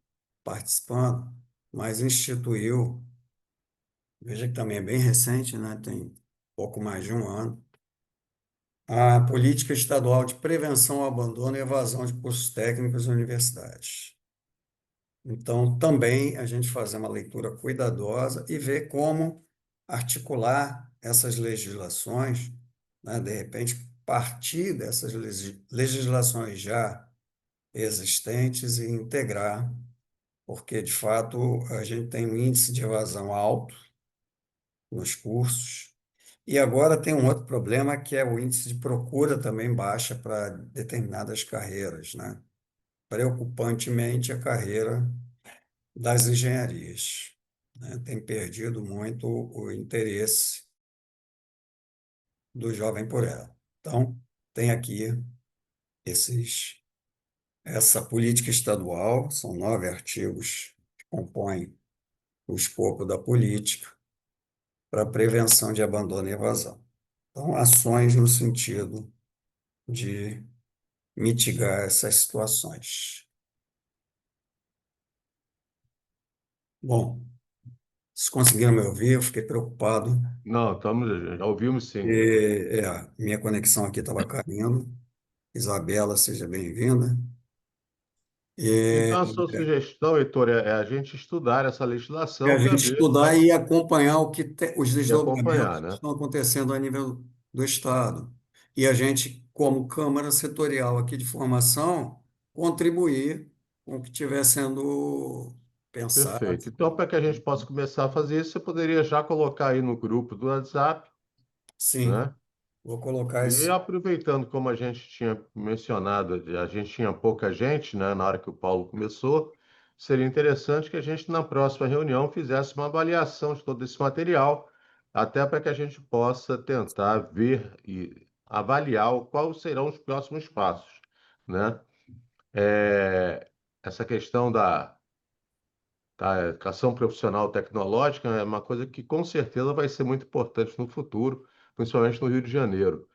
participando, mas instituiu, veja que também é bem recente, né, tem pouco mais de um ano, a política estadual de prevenção ao abandono e evasão de cursos técnicos em universidades. Então, também a gente fazer uma leitura cuidadosa e ver como articular essas legislações, né? De repente, partir dessas legislações já existentes e integrar, porque, de fato, a gente tem um índice de evasão alto nos cursos, e agora tem um outro problema, que é o índice de procura também baixa para determinadas carreiras, né? Preocupantemente, a carreira das engenharias, né? Tem perdido muito o interesse do jovem por ela. Então, tem aqui essa política estadual, são 9 artigos que compõem o escopo da política para prevenção de abandono e evasão. Então, ações no sentido de mitigar essas situações. Bom, se conseguiram me ouvir, eu fiquei preocupado, Não, já ouvimos sim. e minha conexão aqui estava caindo. Isabela, seja bem-vinda. Então, E, a sua sugestão, Heitor, é a gente estudar essa a legislação para gente ver estudar e acompanhar os e acompanhar, desdobramentos que né? estão acontecendo a nível do Estado. E a gente, como Câmara Setorial aqui de formação, contribuir com o que estiver sendo pensado. Perfeito. Então, para que a gente possa começar a fazer isso, você poderia já colocar aí no grupo do WhatsApp, Sim, né? vou colocar E esse. aproveitando, como a gente tinha mencionado, a gente tinha pouca gente, né, na hora que o Paulo começou, seria interessante que a gente, na próxima reunião, fizesse uma avaliação de todo esse material, até para que a gente possa tentar ver e avaliar quais serão os próximos passos, né? Essa questão da educação profissional tecnológica é uma coisa que com certeza vai ser muito importante no futuro, principalmente no Rio de Janeiro.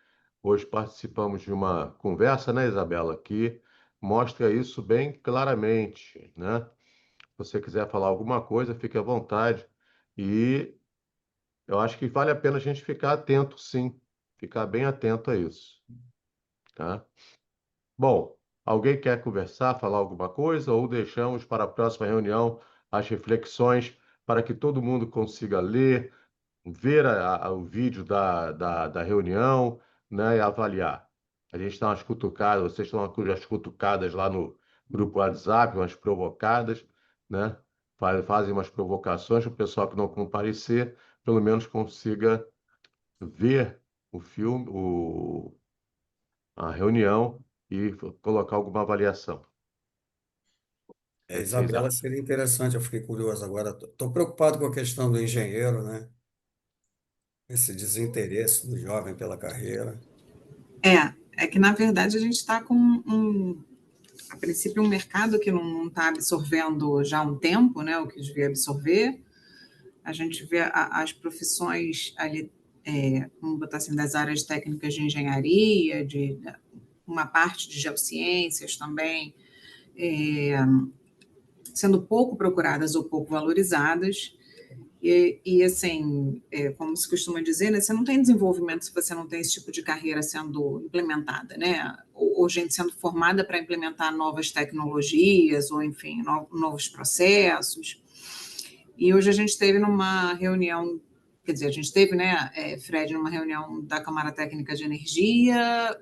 Hoje participamos de uma conversa, né, Isabela, que mostra isso bem claramente, né? Se você quiser falar alguma coisa, fique à vontade. E eu acho que vale a pena a gente ficar atento, sim, ficar bem atento a isso, tá? Bom, alguém quer conversar, falar alguma coisa, ou deixamos para a próxima reunião as reflexões para que todo mundo consiga ler, ver o vídeo da reunião, né, e avaliar. A gente dá umas cutucadas, vocês estão umas cutucadas lá no grupo WhatsApp, umas provocadas, né? Fazem umas provocações para o pessoal que não comparecer, pelo menos consiga ver o filme, a reunião e colocar alguma avaliação. O que é que vocês Isabela, acham? seria interessante, eu fiquei curioso agora. Estou preocupado com a questão do engenheiro, né? esse desinteresse do jovem pela carreira. É que na verdade a gente está com a princípio um mercado que não está absorvendo já há um tempo, né, o que devia absorver. A gente vê as profissões ali, vamos botar assim, das áreas técnicas de engenharia, de uma parte de geociências também, sendo pouco procuradas ou pouco valorizadas. Assim, como se costuma dizer, né, você não tem desenvolvimento se você não tem esse tipo de carreira sendo implementada, né? Ou gente sendo formada para implementar novas tecnologias, ou, enfim, novos processos. E hoje a gente teve numa reunião, quer dizer, a gente teve, né, Fred, numa reunião da Câmara Técnica de Energia,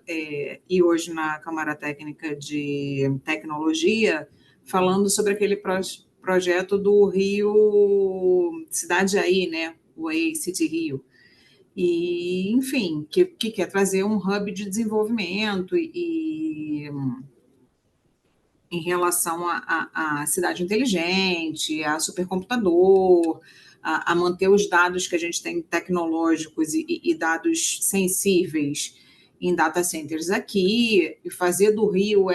e hoje na Câmara Técnica de Tecnologia, falando sobre aquele projeto do Rio Cidade Aí, né, o AI City Rio. E, enfim, que quer trazer um hub de desenvolvimento em relação à cidade inteligente, a supercomputador, a manter os dados que a gente tem tecnológicos e dados sensíveis em data centers aqui, e fazer do Rio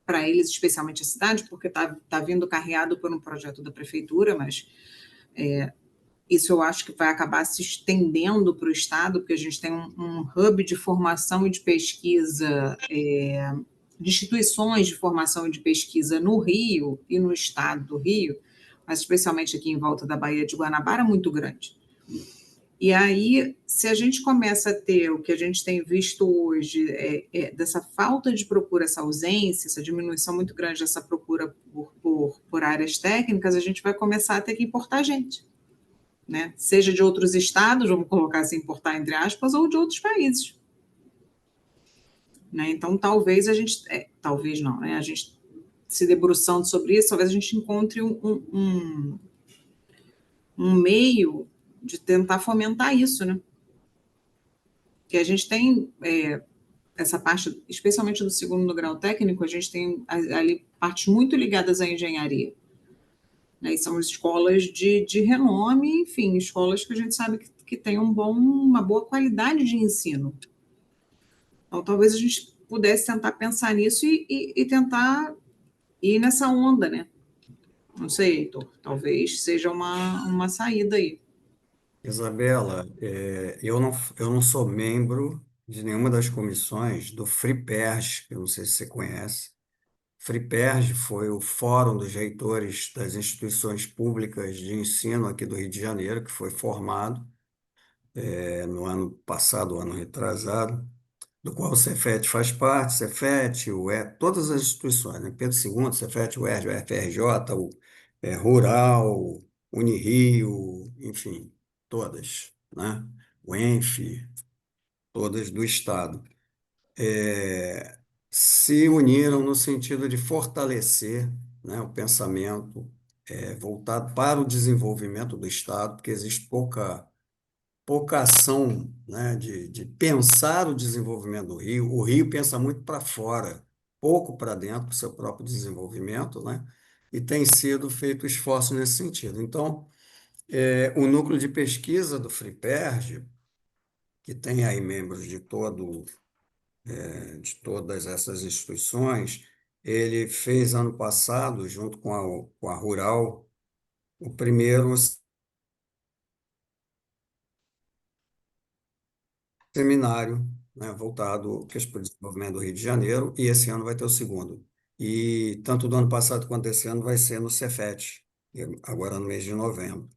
para eles, especialmente a cidade, porque tá vindo carreado por um projeto da prefeitura, mas isso eu acho que vai acabar se estendendo para o Estado, porque a gente tem um hub de formação e de pesquisa, de instituições de formação e de pesquisa no Rio e no Estado do Rio, mas especialmente aqui em volta da Baía de Guanabara, muito grande. E aí, se a gente começa a ter o que a gente tem visto hoje, dessa falta de procura, essa ausência, essa diminuição muito grande dessa procura por áreas técnicas, a gente vai começar a ter que importar gente, né? Seja de outros estados, vamos colocar assim, importar entre aspas, ou de outros países. Né? Então, talvez a gente, talvez não, né? A gente se debruçando sobre isso, talvez a gente encontre um meio de tentar fomentar isso, né? Que a gente tem essa parte, especialmente do segundo grau técnico, a gente tem ali partes muito ligadas à engenharia. Né? E são escolas de renome, enfim, escolas que a gente sabe que tem uma boa qualidade de ensino. Então, talvez a gente pudesse tentar pensar nisso e tentar ir nessa onda, né? Não sei, Heitor, talvez seja uma saída aí. Isabela, eu não sou membro de nenhuma das comissões do FRIPERJ, que eu não sei se você conhece. FRIPERJ foi o Fórum dos Reitores das Instituições Públicas de Ensino aqui do Rio de Janeiro, que foi formado no ano passado, ano retrasado, do qual o Cefet faz parte, Cefet, todas as instituições, né? Pedro II, Cefet, UERJ, o FRJ, Rural, Unirio, enfim, todas, né? O ENF, todas do Estado, se uniram no sentido de fortalecer, né, o pensamento voltado para o desenvolvimento do Estado, porque existe pouca ação, né, de pensar o desenvolvimento do Rio. O Rio pensa muito para fora, pouco para dentro, do seu próprio desenvolvimento, né? E tem sido feito esforço nesse sentido. Então, o núcleo de pesquisa do FRIPERJ, que tem aí membros de todas essas instituições, ele fez ano passado, junto com a Rural, o primeiro seminário, né, voltado para o desenvolvimento do Rio de Janeiro, e esse ano vai ter o segundo. E tanto do ano passado quanto desse ano vai ser no Cefet, agora no mês de novembro.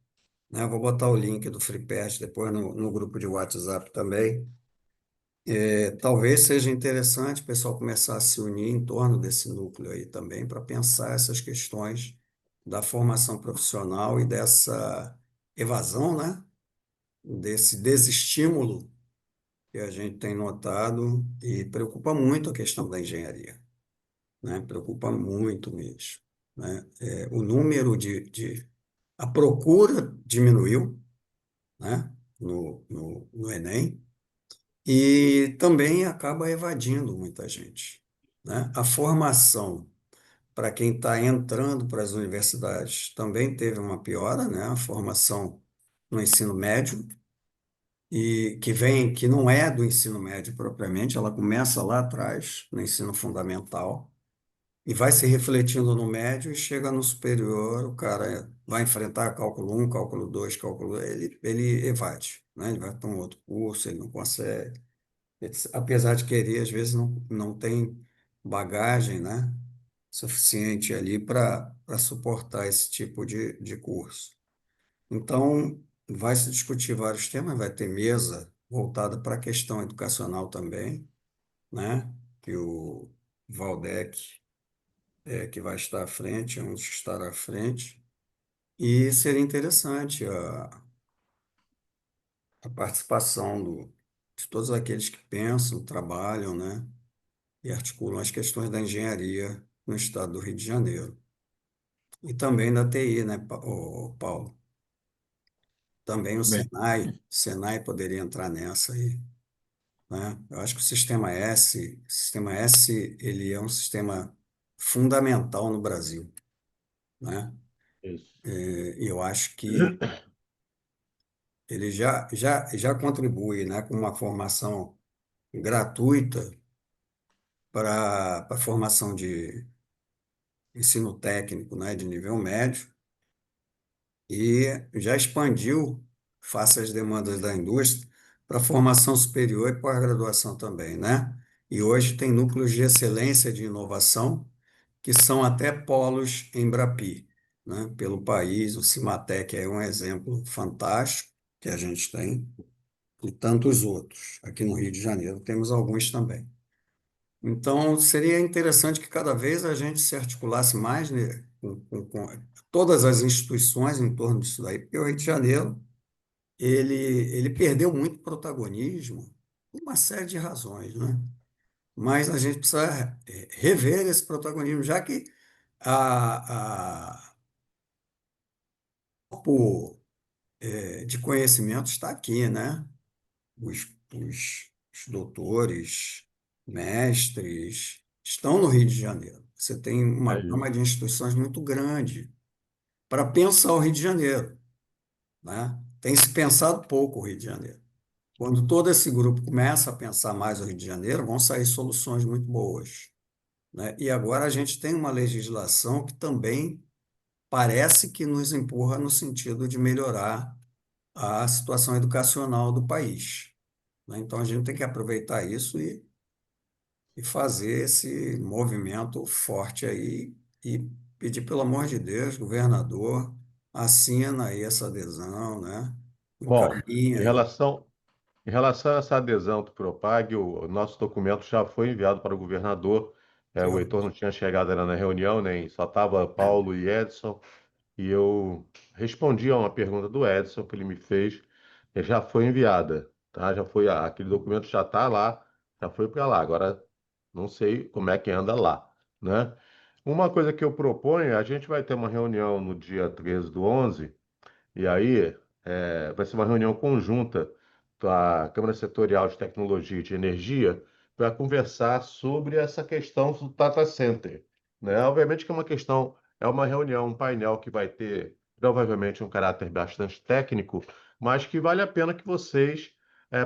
Né? Eu vou botar o link do FreePest depois no grupo de WhatsApp também. Talvez seja interessante o pessoal começar a se unir em torno desse núcleo aí também, para pensar essas questões da formação profissional e dessa evasão, né? Desse desestímulo que a gente tem notado e preocupa muito a questão da engenharia, né? Preocupa muito mesmo, né? O número a procura diminuiu, né? No Enem e também acaba evadindo muita gente, né? A formação para quem está entrando para as universidades também teve uma piora, né? A formação no ensino médio, e que não é do ensino médio propriamente, ela começa lá atrás, no ensino fundamental, e vai se refletindo no médio e chega no superior, o cara vai enfrentar cálculo um, cálculo 2, cálculo... Ele evade, né? Ele vai para um outro curso, ele não consegue. Apesar de querer, às vezes não tem bagagem, né, suficiente ali para suportar esse tipo de curso. Então, vai se discutir vários temas, vai ter mesa voltada para a questão educacional também, né, que o Valdec que vai estar à frente, onde estará à frente, e seria interessante a participação de todos aqueles que pensam, trabalham, né, e articulam as questões da engenharia no estado do Rio de Janeiro. E também da TI, né, Paulo? Também o Bem, Senai poderia entrar nessa aí, né? Eu acho que o sistema S, ele é um sistema fundamental no Brasil, né? Isso. E eu acho que ele já contribui, né, com uma formação gratuita para a formação de ensino técnico, né, de nível médio, e já expandiu, face às demandas da indústria, para formação superior e pós-graduação também, né? E hoje tem núcleos de excelência de inovação, que são até polos Embrapi, né? Pelo país, o Cimatec é um exemplo fantástico que a gente tem, e tantos outros. Aqui no Rio de Janeiro temos alguns também. Então, seria interessante que cada vez a gente se articulasse mais, né, com todas as instituições em torno disso daí, porque o Rio de Janeiro ele perdeu muito protagonismo por uma série de razões, né? Mas a gente precisa rever esse protagonismo, já que a corpo de conhecimento está aqui, né? Os doutores, mestres, estão no Rio de Janeiro. Você tem uma É gama isso. de instituições muito grande para pensar o Rio de Janeiro, né? Tem se pensado pouco o Rio de Janeiro. Quando todo esse grupo começa a pensar mais o Rio de Janeiro, vão sair soluções muito boas, né? E agora a gente tem uma legislação que também parece que nos empurra no sentido de melhorar a situação educacional do país, né? Então a gente tem que aproveitar isso e fazer esse movimento forte aí e pedir, pelo amor de Deus, governador, assina aí essa adesão, né? Bom, Encaminha em aí. relação, em relação a essa adesão do Propag, o nosso documento já foi enviado para o governador. Que O Heitor não tinha chegado ainda na reunião, nem só estava Paulo e Edson. E eu respondi a uma pergunta do Edson que ele me fez, e já foi enviada, tá? Já foi, aquele documento já está lá, já foi para lá. Agora não sei como é que anda lá, né? Uma coisa que eu proponho, a gente vai ter uma reunião no dia 13 do 11, e aí vai ser uma reunião conjunta da Câmara Setorial de Tecnologia e de Energia para conversar sobre essa questão do data center, né? Obviamente que é uma questão, é uma reunião, um painel que vai ter provavelmente um caráter bastante técnico, mas que vale a pena que vocês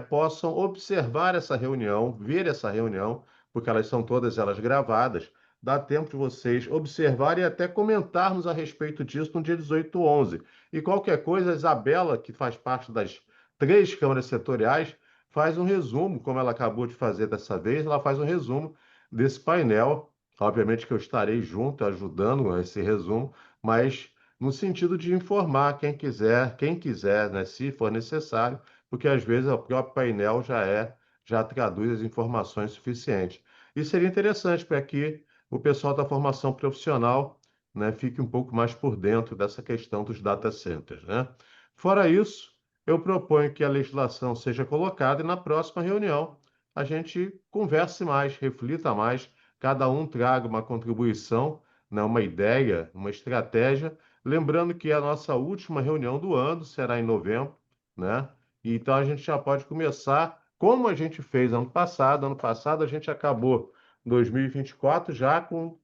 possam observar essa reunião, ver essa reunião, porque elas são todas elas gravadas. Dá tempo de vocês observarem e até comentarmos a respeito disso no dia 18/11. E qualquer coisa, a Isabela, que faz parte das 3 câmaras setoriais, faz um resumo, como ela acabou de fazer dessa vez, ela faz um resumo desse painel. Obviamente que eu estarei junto, ajudando a esse resumo, mas no sentido de informar quem quiser, né, se for necessário, porque às vezes o próprio painel já traduz as informações suficientes. E seria interessante para que o pessoal da formação profissional, né, fique um pouco mais por dentro dessa questão dos data centers, né? Fora isso, eu proponho que a legislação seja colocada e na próxima reunião a gente converse mais, reflita mais, cada um traga uma contribuição, né, uma ideia, uma estratégia, lembrando que a nossa última reunião do ano será em novembro, né? E então a gente já pode começar como a gente fez ano passado. Ano passado a gente acabou 2024 já com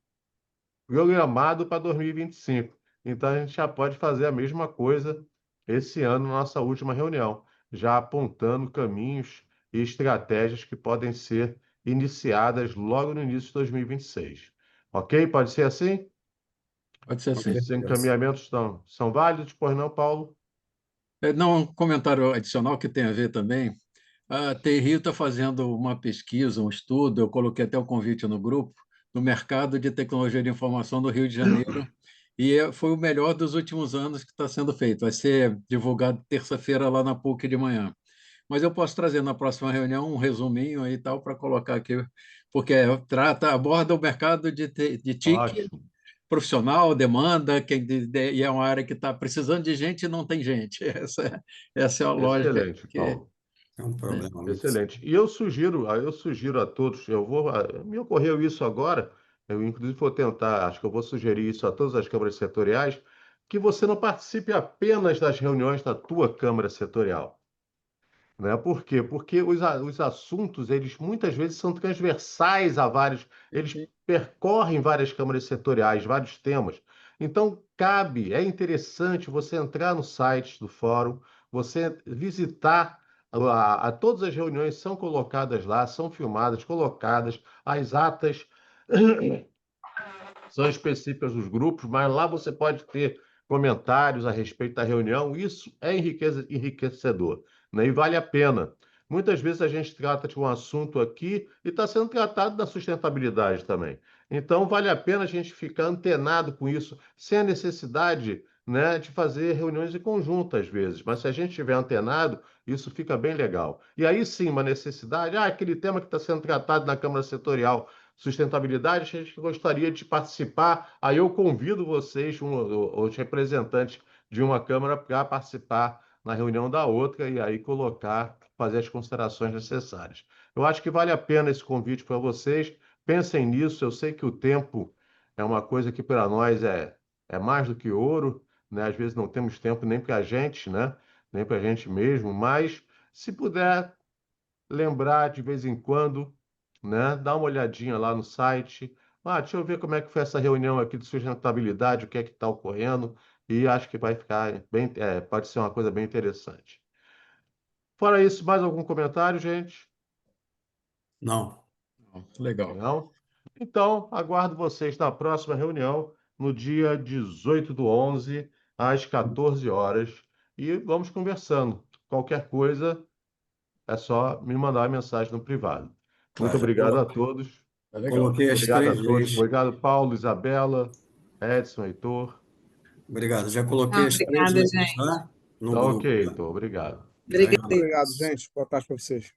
programado para 2025. Então a gente já pode fazer a mesma coisa esse ano, na nossa última reunião, já apontando caminhos e estratégias que podem ser iniciadas logo no início de 2026. Ok? Pode ser assim? Pode ser Com assim. Esses certeza. encaminhamentos são válidos, pois não, Paulo? Não, um comentário adicional que tem a ver também. A TRI está fazendo uma pesquisa, um estudo, eu coloquei até o convite no grupo, no mercado de tecnologia de informação do Rio de Janeiro, e foi o melhor dos últimos anos que está sendo feito. Vai ser divulgado terça-feira lá na PUC de manhã. Mas eu posso trazer na próxima reunião um resuminho aí e tal para colocar aqui, porque aborda o mercado de TIC Ótimo. profissional, demanda, e é uma área que está precisando de gente e não tem gente. Essa é a lógica Excelente, que, Paulo. É um né? problema muito Excelente. E eu sugiro a todos, me ocorreu isso agora, eu inclusive vou tentar, acho que eu vou sugerir isso a todas as câmaras setoriais, que você não participe apenas das reuniões da tua câmara setorial. Né? Por quê? Porque os assuntos, eles muitas vezes são transversais a vários, eles percorrem várias câmaras setoriais, vários temas. Então, é interessante você entrar no site do fórum, você visitar, todas as reuniões são colocadas lá, são filmadas, colocadas, as atas são específicas dos grupos, mas lá você pode ter comentários a respeito da reunião. Isso é enriquecedor, né? E vale a pena. Muitas vezes a gente trata de um assunto aqui e está sendo tratado da sustentabilidade também. Então, vale a pena a gente ficar antenado com isso, sem a necessidade, né, de fazer reuniões em conjunto às vezes. Mas se a gente estiver antenado, isso fica bem legal. E aí sim, uma necessidade, aquele tema que está sendo tratado na Câmara Setorial sustentabilidade, a gente gostaria de participar. Aí eu convido vocês, os representantes de uma Câmara, para participar na reunião da outra e aí fazer as considerações necessárias. Eu acho que vale a pena esse convite para vocês. Pensem nisso. Eu sei que o tempo é uma coisa que para nós é mais do que ouro, né? Às vezes não temos tempo nem para a gente, né? Nem para a gente mesmo, mas se puder lembrar de vez em quando, né? Dá uma olhadinha lá no site. Deixa eu ver como é que foi essa reunião aqui de sustentabilidade, o que é que está ocorrendo, e acho que vai ficar bem, pode ser uma coisa bem interessante. Fora isso, mais algum comentário, gente? Não. Legal. Não? Então, aguardo vocês na próxima reunião, no dia 18/11, às 14 horas, e vamos conversando. Qualquer coisa, é só me mandar uma mensagem no privado. Tá, Muito obrigado a todos. É legal. coloquei as Obrigado a três todos. leis. Obrigado, Paulo, Isabela, Edson, Heitor. Obrigado. Já coloquei Ah, as três obrigada, leis gente. lá no Tá ok, grupo. Heitor. Obrigado. Tá, Obrigada. Obrigado, gente. Boa tarde para vocês.